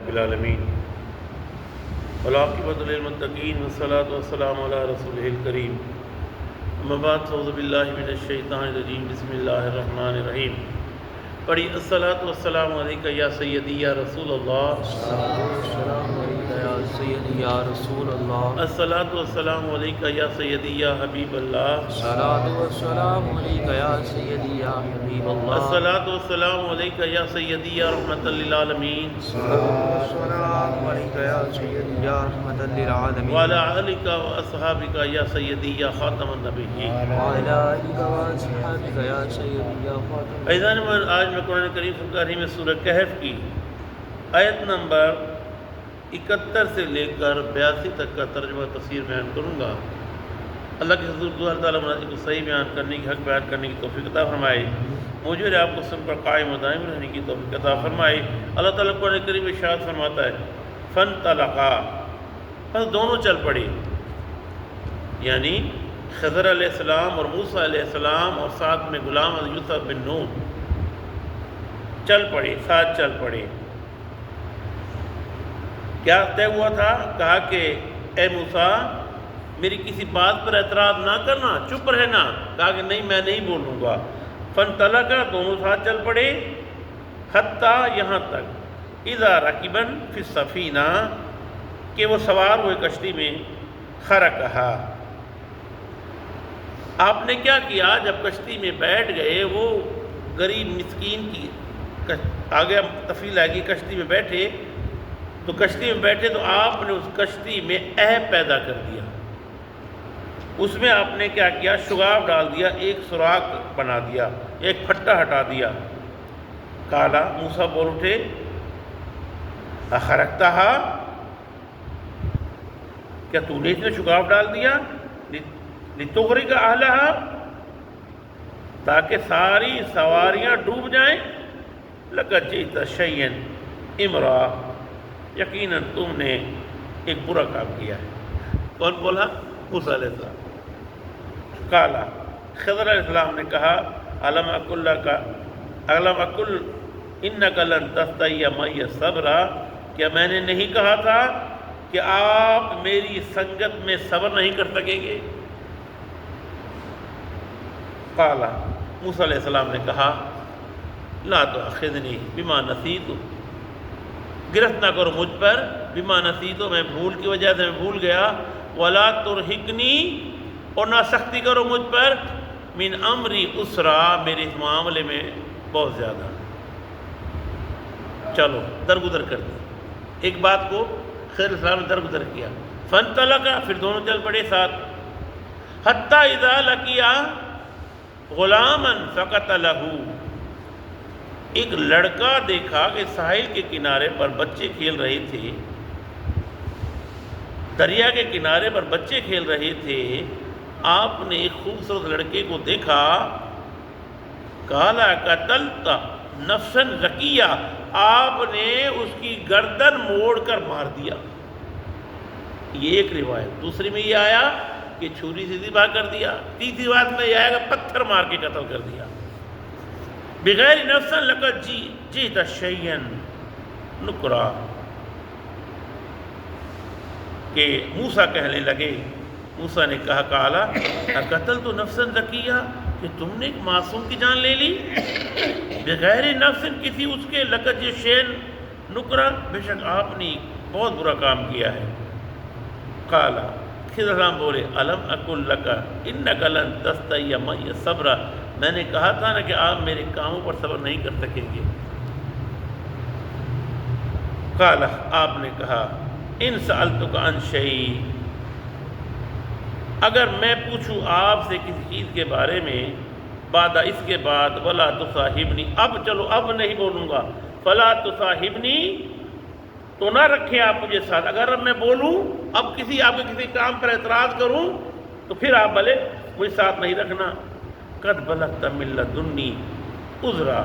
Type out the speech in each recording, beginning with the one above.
رب العالمین والعاقبۃ للمتقین والصلاۃ والسلام علی رسولہ الکریم اما بعد فاعوذ باللہ من الشیطان الرجیم بسم اللہ الرحمن الرحیم پڑھی الصلاۃ والسلام علیکہ یا سیدی یا رسول اللہ السلام علیکہ یا سیدی یا رسول اللہ الصلاۃ والسلام علیکہ یا سیدی یا حبیب اللہ الصلاۃ والسلام علیکہ یا سیدی یا حبیب اللہ الصلاۃ والسلام علیکہ یا سیدی یا رحمۃ للعالمین السلام علیکہ یا سیدی یا رحمۃ للعالمین وعلی آلک و اصحابک یا سیدی یا خاتم النبیین وعلی آلک و اصحابک یا سیدی یا خاتم عزیزان من، آج میں قرآن کریم فرقان میں سورہ کہف کی آیت نمبر 71 سے لے کر 82 تک کا ترجمہ تفسیر بیان کروں گا۔ اللہ کے حضور دعا اللہ تعالیٰ مناظر کو صحیح بیان کرنے کی، حق بیان کرنے کی توفیق عطا فرمائے، مجھے اور آپ کو سن پر قائم و دائم رہنے کی توفیق عطا فرمائے۔ اللہ تعالیٰ قرآن کریم میں ارشاد فرماتا ہے فانطلقا، بس دونوں چل پڑے، یعنی خضر علیہ السلام اور موسیٰ علیہ السلام اور ساتھ میں غلام یوسف بن نون چل پڑے، ساتھ چل پڑے۔ کیا طے ہوا تھا؟ کہا کہ اے موسیٰ میری کسی بات پر اعتراض نہ کرنا، چپ رہنا۔ کہا کہ نہیں، میں نہیں بولوں گا۔ فانطلقا، دونوں ساتھ چل پڑے، حتیٰ یہاں تک اذا رکبا فی السفینہ، کہ وہ سوار ہوئے کشتی میں، خرقہا، آپ نے کیا کیا؟ جب کشتی میں بیٹھ گئے، وہ غریب مسکین کی آگے تفصیل آئے گی، کشتی میں بیٹھے تو آپ نے اس کشتی میں عیب پیدا کر دیا، اس میں آپ نے کیا کیا؟ شگاف ڈال دیا، ایک سوراخ بنا دیا، ایک پھٹا ہٹا دیا۔ کالا، موسیٰ بول اٹھے اخرقتہا، کیا تو نے اس میں شگاف ڈال دیا؟ لتغرق اہلہا، تاکہ ساری سواریاں ڈوب جائیں؟ لقد جئت شیئا امرا، یقیناً تم نے ایک برا کام کیا ہے۔ کون بولا؟ موسیٰ علیہ السلام۔ کالا، خضر علیہ السلام نے کہا الم اقل انک لن تستطیع معی صبرا، کیا میں نے نہیں کہا تھا کہ آپ میری سنگت میں صبر نہیں کر سکیں گے؟ قالا، موسیٰ علیہ السلام نے کہا لا تؤاخذنی بما نسیت، گرفت نہ کرو مجھ پر، بما نسیت، میں بھول کی وجہ سے میں بھول گیا، ولا ترہقنی، اور نہ سختی کرو مجھ پر، من امری اسرا، میرے اس معاملے میں بہت زیادہ چلو درگزر کر دی۔ ایک بات کو خضر السلام نے درگزر کیا۔ فانطلقا، پھر دونوں چل پڑے ساتھ، حتی اذا لقیا غلاما فقتلہ، ایک لڑکا دیکھا کہ ساحل کے کنارے پر بچے کھیل رہے تھے، دریا کے کنارے پر بچے کھیل رہے تھے، آپ نے ایک خوبصورت لڑکے کو دیکھا، قالا قتلت نفسا زکیہ، آپ نے اس کی گردن موڑ کر مار دیا۔ یہ ایک روایت۔ دوسری میں یہ آیا کہ چھری سے ذبح کر دیا۔ تیسری بات میں یہ آئے گا پتھر مار کے قتل کر دیا۔ بغیر نفس لقد جئت شیئا نکرا، کہ موسیٰ کہنے لگے، موسیٰ نے کہا قالا اقتلت نفسا زکیہ، کہ تم نے ایک معصوم کی جان لے لی، بغیر نفس، کسی اس کے، لقد جئت شیئا نکرا، بے شک آپ نے بہت برا کام کیا ہے۔ قالا، خضر السلام بولے الم اقل لک انک لن تستطیع معی صبرا، میں نے کہا تھا نا کہ آپ میرے کاموں پر صبر نہیں کر سکیں گے۔ قالا، آپ نے کہا ان سألتک عن شیء، اگر میں پوچھوں آپ سے کسی چیز کے بارے میں، بعد اس کے بعد، ولا تصاحبنی، اب چلو اب نہیں بولوں گا، فلا تصاحبنی، تو نہ رکھیں آپ مجھے ساتھ۔ اگر اب میں بولوں، اب آپ کے کسی کام پر اعتراض کروں، تو پھر آپ بھلے مجھے ساتھ نہیں رکھنا۔ قد بلغت من لدنی عذرا،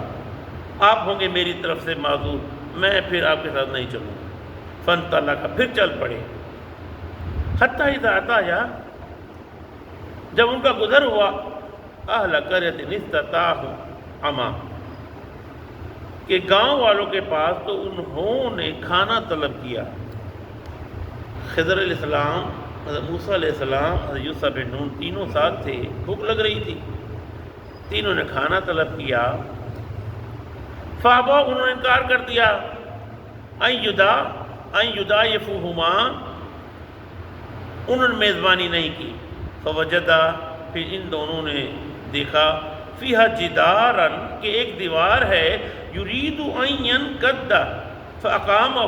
آپ ہوں گے میری طرف سے معذور، میں پھر آپ کے ساتھ نہیں چلوں گا۔ فانطلقا، پھر چل پڑے، حتی اذا اتایا، جب ان کا گزر ہوا، اہل قریۃ استطاعوا عما، کہ گاؤں والوں کے پاس تو انہوں نے کھانا طلب کیا. خضر علیہ السلام، حضرت موسیٰ علیہ السلام، حضرت یوسف بن نون تینوں ساتھ تھے. بھوک لگ رہی تھی، تینوں نے کھانا طلب کیا. فابا، انہوں نے انکار کر دیا. این یضایفہما، انہوں نے میزبانی نہیں کی. فوجدا، پھر ان دونوں نے دیکھا، فیہا جدارا، کہ ایک دیوار ہے، یرید ان ینقض فاقامہ،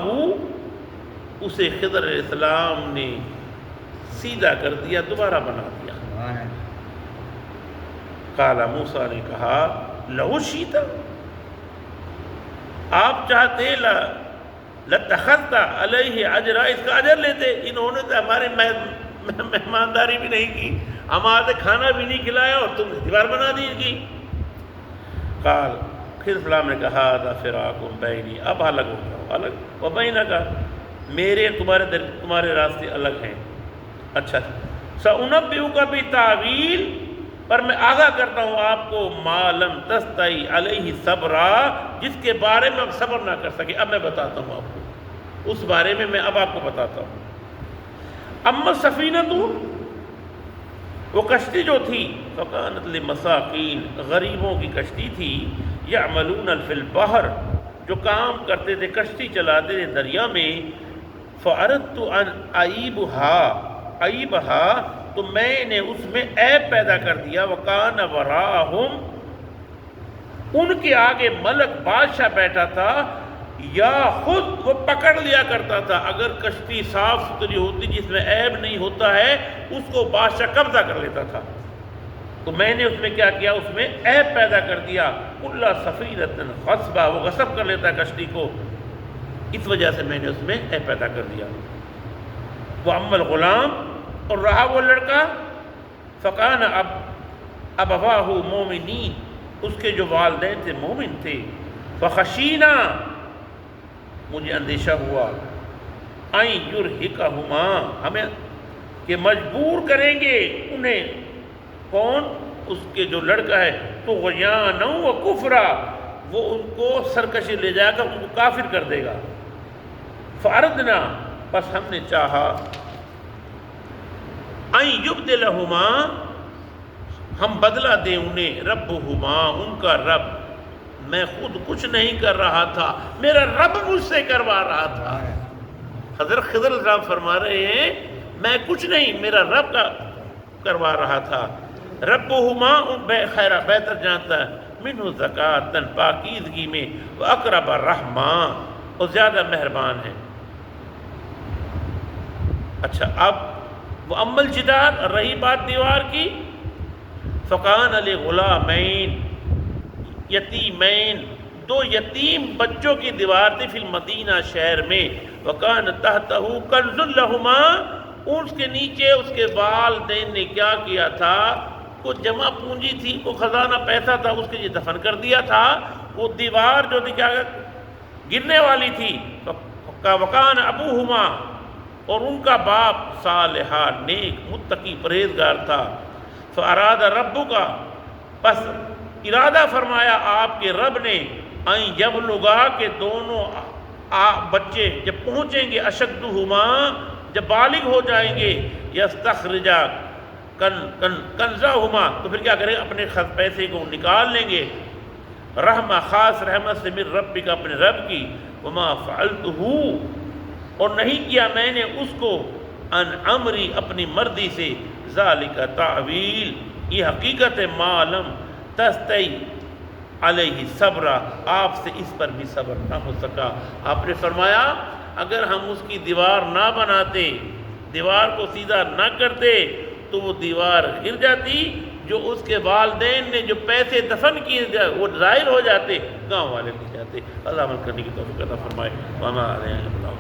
اسے خضر علیہ السلام نے سیدھا کر دیا، دوبارہ بنا دیا. قال، موسیٰ نے کہا، لو شئت، آپ چاہتے لاتخذت علیہ اجرا، اس کا اجر لیتے. انہوں نے تو ہماری مہمانداری بھی نہیں کی، ہمارے کھانا بھی نہیں کھلایا، اور تم دیوار بنا دی کی. قال، خضر السلام نے کہا، ذا فراق بینی، اب الگ ہو جاؤ، الگ و بینک، میرے تمہارے راستے الگ ہیں. اچھا، سأنبئک بتاویل، پر میں آگاہ کرتا ہوں آپ کو، ما لم تستطع علیہ صبرا، جس کے بارے میں اب صبر نہ کر سکے. اب میں بتاتا ہوں آپ کو اس بارے میں اب آپ کو بتاتا ہوں. اما السفینۃ، وہ کشتی جو تھی، فکانت لمساکین، غریبوں کی کشتی تھی، یعملون فی البحر، جو کام کرتے تھے، کشتی چلاتے تھے دریا میں. فاردت ان اعیبھا، تو میں نے اس میں عیب پیدا کر دیا. وکان وراءہم، ان کے آگے ملک بادشاہ بیٹھا تھا، یا خود وہ پکڑ لیا کرتا تھا. اگر کشتی صاف ستھری ہوتی جس میں عیب نہیں ہوتا ہے، اس کو بادشاہ قبضہ کر لیتا تھا. تو میں نے اس میں کیا کیا، اس میں عیب پیدا کر دیا. کل سفینۃ غصبا، وہ غصب کر لیتا ہے کشتی کو، اس وجہ سے میں نے اس میں عیب پیدا کر دیا. وہ اما الغلام، اور رہا وہ لڑکا، فکان ابواہ مومنین، اس کے جو والدین تھے مومن تھے. فخشینا، مجھے اندیشہ ہوا، این یرہقہما، ہمیں کہ مجبور کریں گے انہیں، کون، اس کے جو لڑکا ہے، طغیانا و کفرا، وہ ان کو سرکشی لے جا کر ان کو کافر کر دے گا. فاردنا، بس ہم نے چاہا، این یبدلہما، ہم بدلہ دیں انہیں، ربہما، ان کا رب. میں خود کچھ نہیں کر رہا تھا، میرا رب مجھ سے کروا رہا تھا. حضرت خضر علیہ السلام فرما رہے ہیں، میں کچھ نہیں، میرا رب کا کروا رہا تھا. ربہما، خیرہ بہتر جانتا ہے، منہ زکاۃً، پاکیزگی میں، واقرب رحمہ، اور زیادہ مہربان ہے. اچھا، اب وہ اما الجدار، رہی بات دیوار کی، فکان لغلامین یتیمین، دو یتیم بچوں کی دیوار تھی، فی المدینہ، شہر میں. وکان تحتہ کنز لہما، اس کے نیچے اس کے والدین نے کیا کیا تھا، کچھ جمع پونجی تھی، کو خزانہ پیسہ تھا، اس کے لیے دفن کر دیا تھا. وہ دیوار جو تھی کیا گرنے والی تھی. وکان ابوہما، اور ان کا باپ صالحہ، نیک، متقی، پرہیزگار تھا. فاراد ربک، پس ارادہ فرمایا آپ کے رب نے، این یبلغا، کہ دونوں بچے جب پہنچیں گے، اشدہما، جب بالغ ہو جائیں گے، یستخرجا کنزہما، تو پھر کیا کریں، اپنے پیسے کو نکال لیں گے. رحمہ، خاص رحمت سے، من ربک، اپنے رب کی. وما فعلتہ، اور نہیں کیا میں نے اس کو، ان امری، اپنی مرضی سے. ذالک تعویل، یہ حقیقت ہے، ما لم تستطع علیہ صبرا، آپ سے اس پر بھی صبر نہ ہو سکا. آپ نے فرمایا اگر ہم اس کی دیوار نہ بناتے، دیوار کو سیدھا نہ کرتے، تو وہ دیوار گر جاتی. جو اس کے والدین نے جو پیسے دفن کیے وہ ظاہر ہو جاتے، گاؤں والے نہیں جاتے. اللہ عمل کرنے کی توفیق عطا فرمائے. وما علینا الا البلاغ.